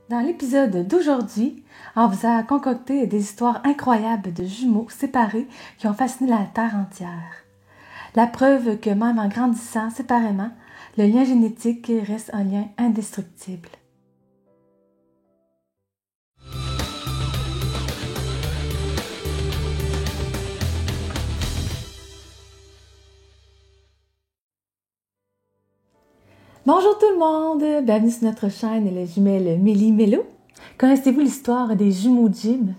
Dans l'épisode d'aujourd'hui, on vous a concocté des histoires incroyables de jumeaux séparés qui ont fasciné la Terre entière. La preuve que même en grandissant séparément, le lien génétique reste un lien indestructible. Bonjour tout le monde, bienvenue sur notre chaîne Les Jumelles Mélie Mélo. Connaissez-vous l'histoire des jumeaux Jim?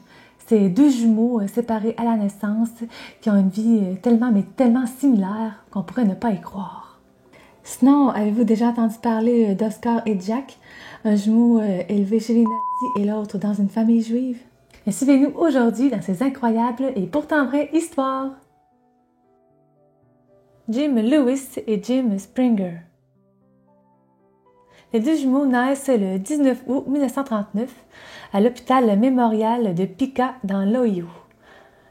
C'est deux jumeaux séparés à la naissance qui ont une vie tellement similaire qu'on pourrait ne pas y croire. Sinon, avez-vous déjà entendu parler d'Oscar et Jack, un jumeau élevé chez les nazis et l'autre dans une famille juive? Et suivez-nous aujourd'hui dans ces incroyables et pourtant vraies histoires. Jim Lewis et Jim Springer. Les deux jumeaux naissent le 19 août 1939 à l'hôpital mémorial de Piqua dans l'Ohio.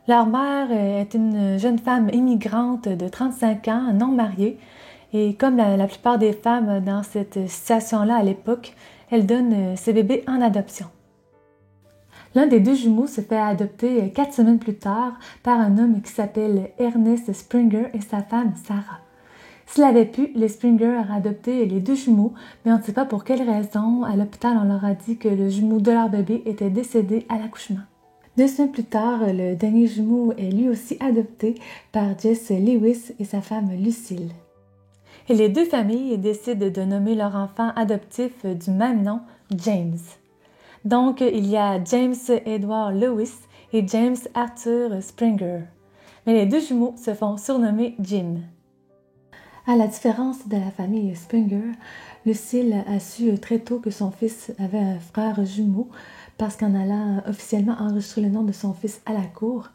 Leur mère est une jeune femme immigrante de 35 ans, non mariée, et comme la plupart des femmes dans cette situation-là à l'époque, elle donne ses bébés en adoption. L'un des deux jumeaux se fait adopter 4 semaines plus tard par un homme qui s'appelle Ernest Springer et sa femme Sarah. S'il avait pu, les Springer auraient adopté les deux jumeaux, mais on ne sait pas pour quelle raison. À l'hôpital, on leur a dit que le jumeau de leur bébé était décédé à l'accouchement. 2 semaines plus tard, le dernier jumeau est lui aussi adopté par Jess Lewis et sa femme Lucille. Et les deux familles décident de nommer leur enfant adoptif du même nom, James. Donc, il y a James Edward Lewis et James Arthur Springer. Mais les deux jumeaux se font surnommer Jim. À la différence de la famille Springer, Lucille a su très tôt que son fils avait un frère jumeau parce qu'en allant officiellement enregistrer le nom de son fils à la cour,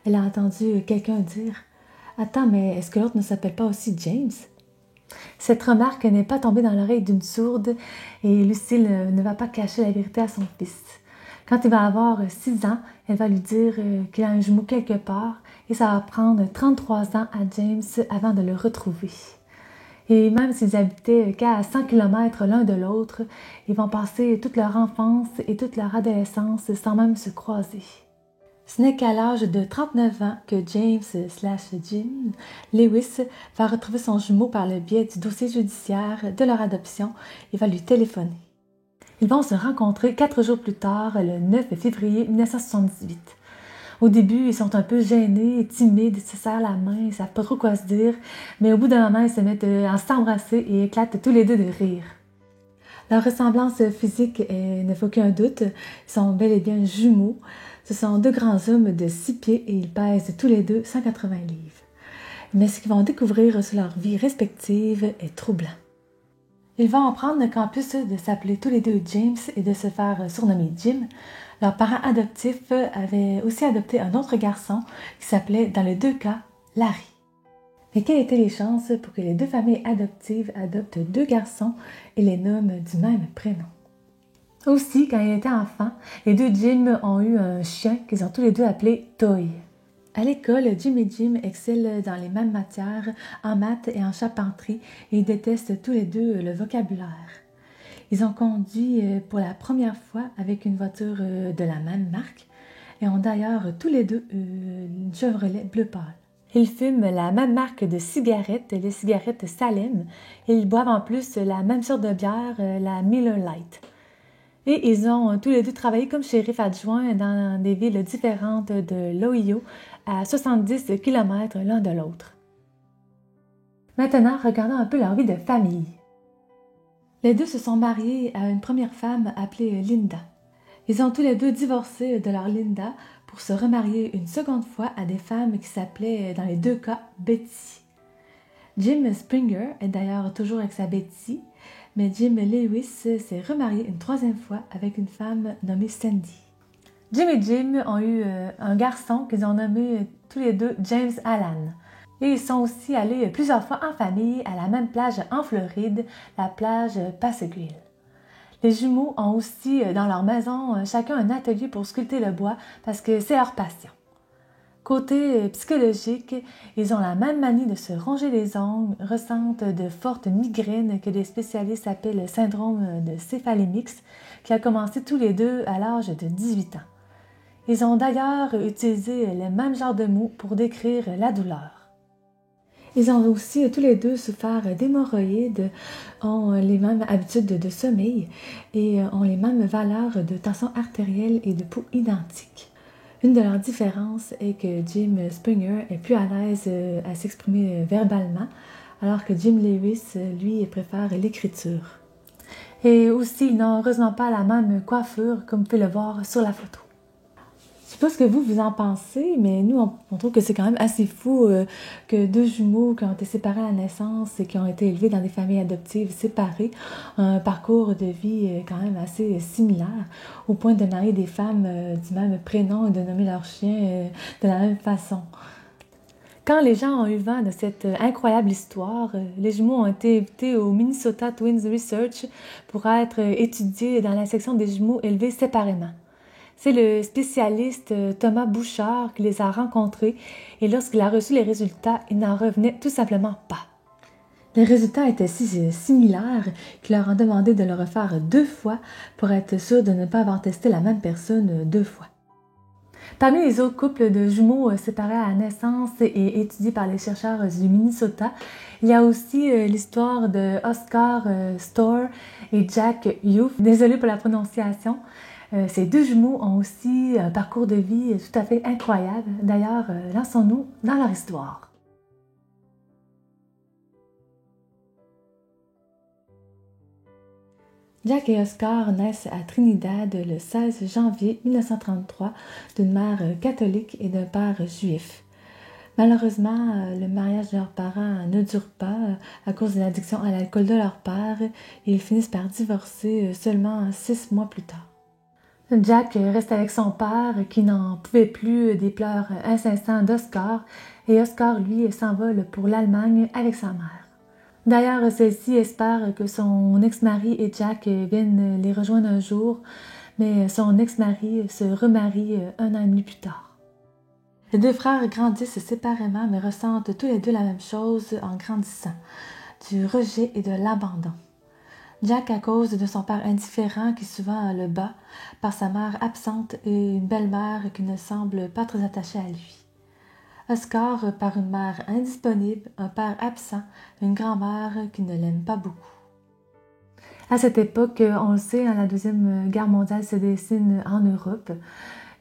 elle a entendu quelqu'un dire « Attends, mais est-ce que l'autre ne s'appelle pas aussi James ?» Cette remarque n'est pas tombée dans l'oreille d'une sourde et Lucille ne va pas cacher la vérité à son fils. Quand il va avoir 6 ans, elle va lui dire qu'il a un jumeau quelque part et ça va prendre 33 ans à James avant de le retrouver. Et même s'ils habitaient qu'à 100 km l'un de l'autre, ils vont passer toute leur enfance et toute leur adolescence sans même se croiser. Ce n'est qu'à l'âge de 39 ans que James/Jim Lewis va retrouver son jumeau par le biais du dossier judiciaire de leur adoption et va lui téléphoner. Ils vont se rencontrer 4 jours plus tard, le 9 février 1978. Au début, ils sont un peu gênés, timides, ils se serrent la main, ils ne savent pas trop quoi se dire, mais au bout d'un moment, ils se mettent à s'embrasser et éclatent tous les deux de rire. Leur ressemblance physique ne fait aucun doute, ils sont bel et bien jumeaux. Ce sont 2 grands hommes de 6 pieds et ils pèsent tous les deux 180 livres. Mais ce qu'ils vont découvrir sur leur vie respective est troublant. Ils vont apprendre qu'en plus de s'appeler tous les deux James et de se faire surnommer Jim, leurs parents adoptifs avaient aussi adopté un autre garçon qui s'appelait, dans les 2 cas, Larry. Mais quelles étaient les chances pour que les 2 familles adoptives adoptent 2 garçons et les nomment du même prénom? Aussi, quand ils étaient enfants, les 2 Jim ont eu un chien qu'ils ont tous les 2 appelé Toy. À l'école, Jim et Jim excellent dans les mêmes matières, en maths et en charpenterie, et ils détestent tous les 2 le vocabulaire. Ils ont conduit pour la première fois avec une voiture de la même marque et ont d'ailleurs tous les 2 une Chevrolet bleu pâle. Ils fument la même marque de cigarettes, les cigarettes Salem, et ils boivent en plus la même sorte de bière, la Miller Lite. Et ils ont tous les 2 travaillé comme shérif adjoint dans des villes différentes de l'Ohio, à 70 km l'un de l'autre. Maintenant, regardons un peu leur vie de famille. Les 2 se sont mariés à une première femme appelée Linda. Ils ont tous les 2 divorcé de leur Linda pour se remarier une seconde fois à des femmes qui s'appelaient, dans les 2 cas, Betty. Jim Springer est d'ailleurs toujours avec sa Betty, mais Jim Lewis s'est remarié une 3e fois avec une femme nommée Sandy. Jim et Jim ont eu un garçon qu'ils ont nommé tous les 2 James Allan. Et ils sont aussi allés plusieurs fois en famille à la même plage en Floride, la plage Pasquale. Les jumeaux ont aussi dans leur maison chacun un atelier pour sculpter le bois parce que c'est leur passion. côté psychologique, ils ont la même manie de se ronger les ongles, ressentent de fortes migraines que les spécialistes appellent le syndrome de céphalémix, qui a commencé tous les deux à l'âge de 18 ans. Ils ont d'ailleurs utilisé le même genre de mots pour décrire la douleur. Ils ont aussi tous les deux souffert d'hémorroïdes, ont les mêmes habitudes de sommeil et ont les mêmes valeurs de tension artérielle et de pouls identiques. Une de leurs différences est que Jim Springer est plus à l'aise à s'exprimer verbalement, alors que Jim Lewis, lui, préfère l'écriture. Et aussi, ils n'ont heureusement pas la même coiffure, comme vous pouvez le voir sur la photo. Je ne sais pas ce que vous en pensez, mais nous, on trouve que c'est quand même assez fou que deux jumeaux qui ont été séparés à la naissance et qui ont été élevés dans des familles adoptives séparées ont un parcours de vie quand même assez similaire, au point de marier des femmes du même prénom et de nommer leurs chiens de la même façon. Quand les gens ont eu vent de cette incroyable histoire, les jumeaux ont été invités au Minnesota Twins Research pour être étudiés dans la section des jumeaux élevés séparément. C'est le spécialiste Thomas Bouchard qui les a rencontrés et lorsqu'il a reçu les résultats, il n'en revenait tout simplement pas. Les résultats étaient si similaires qu'il leur a demandé de le refaire 2 fois pour être sûr de ne pas avoir testé la même personne 2 fois. Parmi les autres couples de jumeaux séparés à la naissance et étudiés par les chercheurs du Minnesota, il y a aussi l'histoire de Oscar Storr et Jack Youth. Désolée pour la prononciation. Ces deux jumeaux ont aussi un parcours de vie tout à fait incroyable. D'ailleurs, lançons-nous dans leur histoire. Jack et Oscar naissent à Trinidad le 16 janvier 1933 d'une mère catholique et d'un père juif. Malheureusement, le mariage de leurs parents ne dure pas à cause de l'addiction à l'alcool de leur père et ils finissent par divorcer seulement 6 mois plus tard. Jack reste avec son père qui n'en pouvait plus des pleurs incessants d'Oscar et Oscar, lui, s'envole pour l'Allemagne avec sa mère. D'ailleurs, celle-ci espère que son ex-mari et Jack viennent les rejoindre un jour, mais son ex-mari se remarie 1 an et demi plus tard. Les 2 frères grandissent séparément mais ressentent tous les 2 la même chose en grandissant, du rejet et de l'abandon. Jack à cause de son père indifférent qui souvent le bat, par sa mère absente et une belle-mère qui ne semble pas très attachée à lui. Oscar par une mère indisponible, un père absent, une grand-mère qui ne l'aime pas beaucoup. À cette époque, on le sait, la Deuxième Guerre mondiale se dessine en Europe.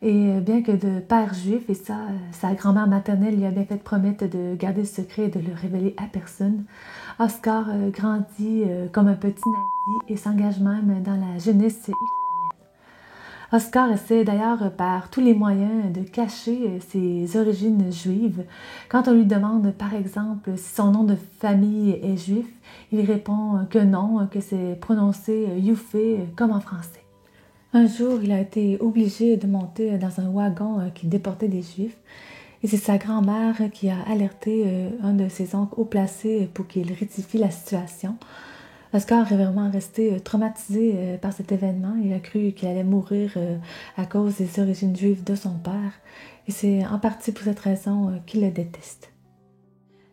Et bien que de père juif, et ça, sa grand-mère maternelle lui a bien fait promettre de garder ce secret et de le révéler à personne, Oscar grandit comme un petit nazi et s'engage même dans la jeunesse ukrainienne. Oscar essaie d'ailleurs par tous les moyens de cacher ses origines juives. Quand on lui demande par exemple si son nom de famille est juif, il répond que non, que c'est prononcé Youfé comme en français. Un jour, il a été obligé de monter dans un wagon qui déportait des Juifs et c'est sa grand-mère qui a alerté un de ses oncles haut placés pour qu'il rectifie la situation. Oscar est vraiment resté traumatisé par cet événement. Il a cru qu'il allait mourir à cause des origines juives de son père et c'est en partie pour cette raison qu'il le déteste.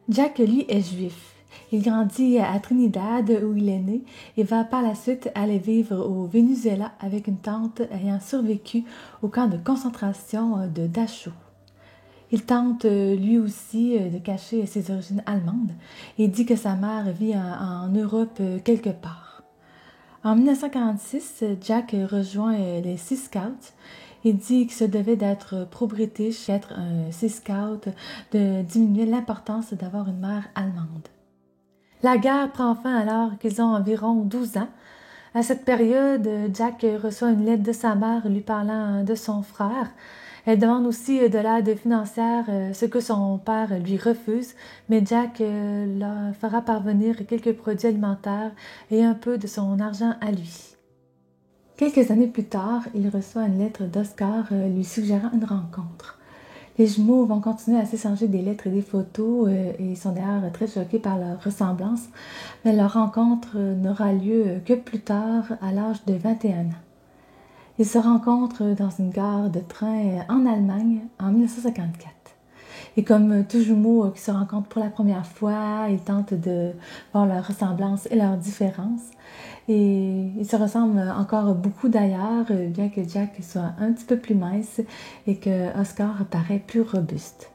Jack, lui, est juif. Il grandit à Trinidad où il est né et va par la suite aller vivre au Venezuela avec une tante ayant survécu au camp de concentration de Dachau. Il tente lui aussi de cacher ses origines allemandes et dit que sa mère vit en Europe quelque part. En 1946, Jack rejoint les Sea Scouts et dit qu'il se devait d'être pro-british, être un Sea Scout, de diminuer l'importance d'avoir une mère allemande. La guerre prend fin alors qu'ils ont environ 12 ans. À cette période, Jack reçoit une lettre de sa mère lui parlant de son frère. Elle demande aussi de l'aide financière, ce que son père lui refuse, mais Jack leur fera parvenir quelques produits alimentaires et un peu de son argent à lui. Quelques années plus tard, il reçoit une lettre d'Oscar lui suggérant une rencontre. Les jumeaux vont continuer à s'échanger des lettres et des photos et ils sont d'ailleurs très choqués par leur ressemblance, mais leur rencontre n'aura lieu que plus tard, à l'âge de 21 ans. Ils se rencontrent dans une gare de train en Allemagne en 1954. Et comme tout jumeau qui se rencontrent pour la première fois, ils tentent de voir leurs ressemblances et leurs différences. Et ils se ressemblent encore beaucoup d'ailleurs, bien que Jack soit un petit peu plus mince et que Oscar paraît plus robuste.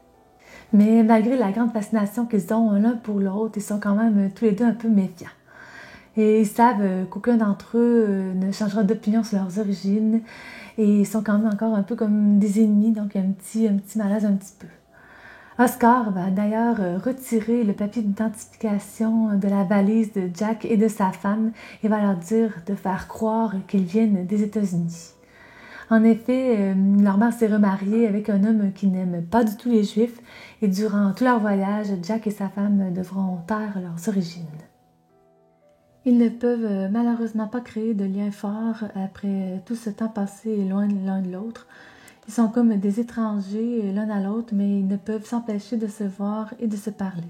Mais malgré la grande fascination qu'ils ont l'un pour l'autre, ils sont quand même tous les deux un peu méfiants. Et ils savent qu'aucun d'entre eux ne changera d'opinion sur leurs origines. Et ils sont quand même encore un peu comme des ennemis, donc un petit malaise un petit peu. Oscar va d'ailleurs retirer le papier d'identification de la valise de Jack et de sa femme et va leur dire de faire croire qu'ils viennent des États-Unis. En effet, leur mère s'est remariée avec un homme qui n'aime pas du tout les Juifs et durant tout leur voyage, Jack et sa femme devront taire leurs origines. Ils ne peuvent malheureusement pas créer de lien fort après tout ce temps passé loin l'un de l'autre. Ils sont comme des étrangers l'un à l'autre, mais ils ne peuvent s'empêcher de se voir et de se parler.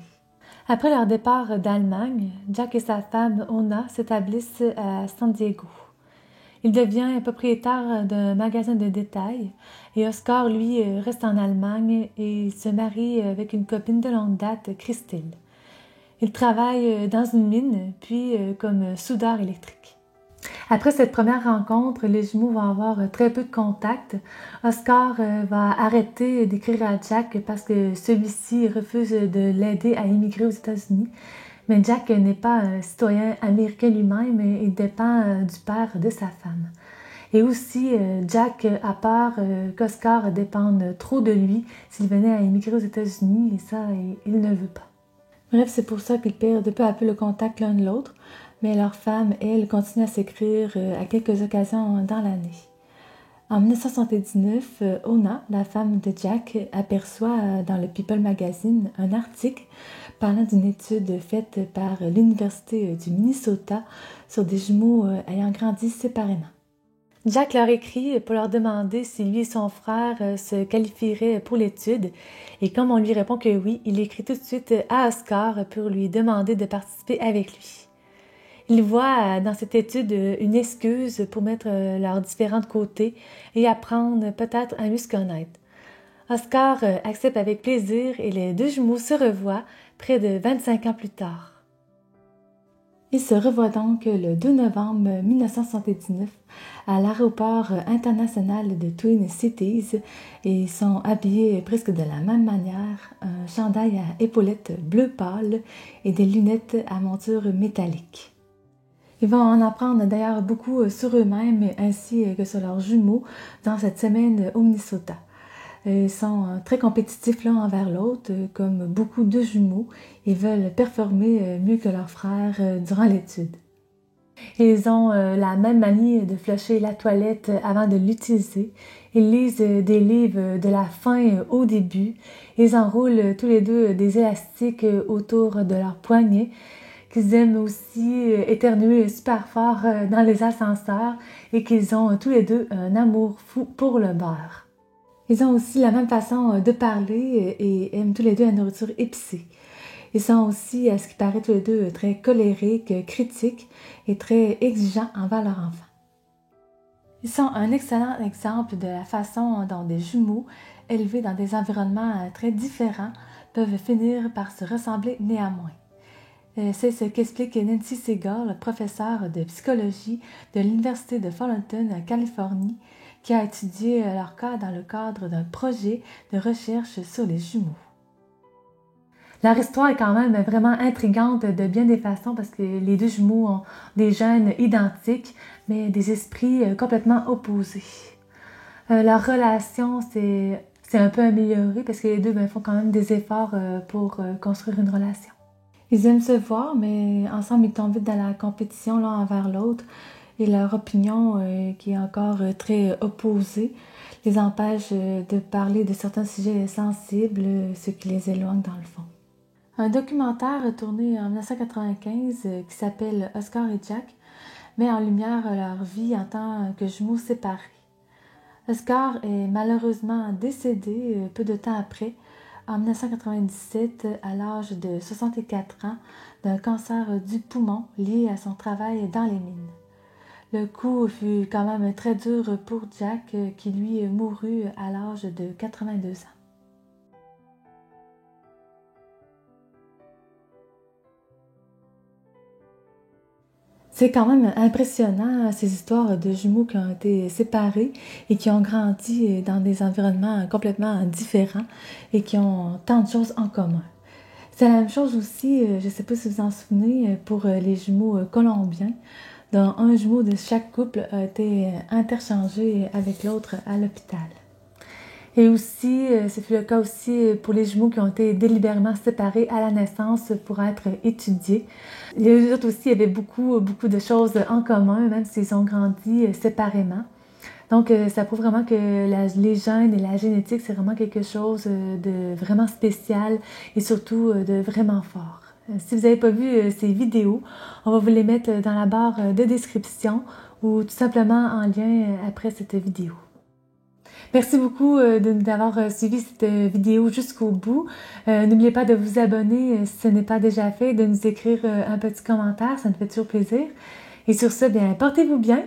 Après leur départ d'Allemagne, Jack et sa femme Ona s'établissent à San Diego. Il devient propriétaire d'un magasin de détail et Oscar, lui, reste en Allemagne et se marie avec une copine de longue date, Christine. Il travaille dans une mine, puis comme soudeur électrique. Après cette première rencontre, les jumeaux vont avoir très peu de contact. Oscar va arrêter d'écrire à Jack parce que celui-ci refuse de l'aider à immigrer aux États-Unis. Mais Jack n'est pas un citoyen américain lui-même, il dépend du père de sa femme. Et aussi, Jack a peur qu'Oscar dépende trop de lui s'il venait à immigrer aux États-Unis, et ça, il ne veut pas. Bref, c'est pour ça qu'ils perdent peu à peu le contact l'un de l'autre, mais leur femme, elle, continue à s'écrire à quelques occasions dans l'année. En 1979, Ona, la femme de Jack, aperçoit dans le People Magazine un article parlant d'une étude faite par l'Université du Minnesota sur des jumeaux ayant grandi séparément. Jack leur écrit pour leur demander si lui et son frère se qualifieraient pour l'étude, et comme on lui répond que oui, il écrit tout de suite à Oscar pour lui demander de participer avec lui. Il voit dans cette étude une excuse pour mettre leurs différends de côté et apprendre peut-être à mieux se connaître. Oscar accepte avec plaisir et les deux jumeaux se revoient près de 25 ans plus tard. Ils se revoient donc le 2 novembre 1979 à l'aéroport international de Twin Cities et sont habillés presque de la même manière, un chandail à épaulettes bleu pâle et des lunettes à monture métallique. Ils vont en apprendre d'ailleurs beaucoup sur eux-mêmes ainsi que sur leurs jumeaux dans cette semaine au Minnesota. Ils sont très compétitifs l'un envers l'autre, comme beaucoup de jumeaux. Ils veulent performer mieux que leurs frères durant l'étude. Ils ont la même manie de flusher la toilette avant de l'utiliser. Ils lisent des livres de la fin au début. Ils enroulent tous les deux des élastiques autour de leurs poignets, qu'ils aiment aussi éternuer super fort dans les ascenseurs et qu'ils ont tous les deux un amour fou pour le beurre. Ils ont aussi la même façon de parler et aiment tous les deux la nourriture épicée. Ils sont aussi, à ce qui paraît, tous les deux très colériques, critiques et très exigeants envers leur enfant. Ils sont un excellent exemple de la façon dont des jumeaux élevés dans des environnements très différents peuvent finir par se ressembler néanmoins. C'est ce qu'explique Nancy Segal, professeure de psychologie de l'Université de Fullerton, en Californie, qui a étudié leur cas dans le cadre d'un projet de recherche sur les jumeaux. Leur histoire est quand même vraiment intrigante de bien des façons parce que les deux jumeaux ont des gènes identiques, mais des esprits complètement opposés. Leur relation s'est un peu améliorée parce que les deux font quand même des efforts pour construire une relation. Ils aiment se voir, mais ensemble, ils tombent vite dans la compétition l'un envers l'autre et leur opinion, qui est encore très opposée, les empêche de parler de certains sujets sensibles, ce qui les éloigne dans le fond. Un documentaire tourné en 1995 qui s'appelle Oscar et Jack met en lumière leur vie en tant que jumeaux séparés. Oscar est malheureusement décédé peu de temps après, en 1997, à l'âge de 64 ans, d'un cancer du poumon lié à son travail dans les mines. Le coup fut quand même très dur pour Jack, qui lui mourut à l'âge de 82 ans. C'est quand même impressionnant, ces histoires de jumeaux qui ont été séparés et qui ont grandi dans des environnements complètement différents et qui ont tant de choses en commun. C'est la même chose aussi, je ne sais pas si vous en souvenez, pour les jumeaux colombiens, dont un jumeau de chaque couple a été interchangé avec l'autre à l'hôpital. Et aussi, ce fut le cas aussi pour les jumeaux qui ont été délibérément séparés à la naissance pour être étudiés. Les autres aussi avaient beaucoup de choses en commun, même s'ils ont grandi séparément. Donc, ça prouve vraiment que les gènes et la génétique, c'est vraiment quelque chose de vraiment spécial et surtout de vraiment fort. Si vous n'avez pas vu ces vidéos, on va vous les mettre dans la barre de description ou tout simplement en lien après cette vidéo. Merci beaucoup d'avoir suivi cette vidéo jusqu'au bout. N'oubliez pas de vous abonner si ce n'est pas déjà fait, de nous écrire un petit commentaire, ça nous fait toujours plaisir. Et sur ce, bien, portez-vous bien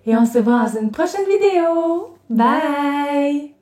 et on se voit dans une prochaine vidéo. Bye!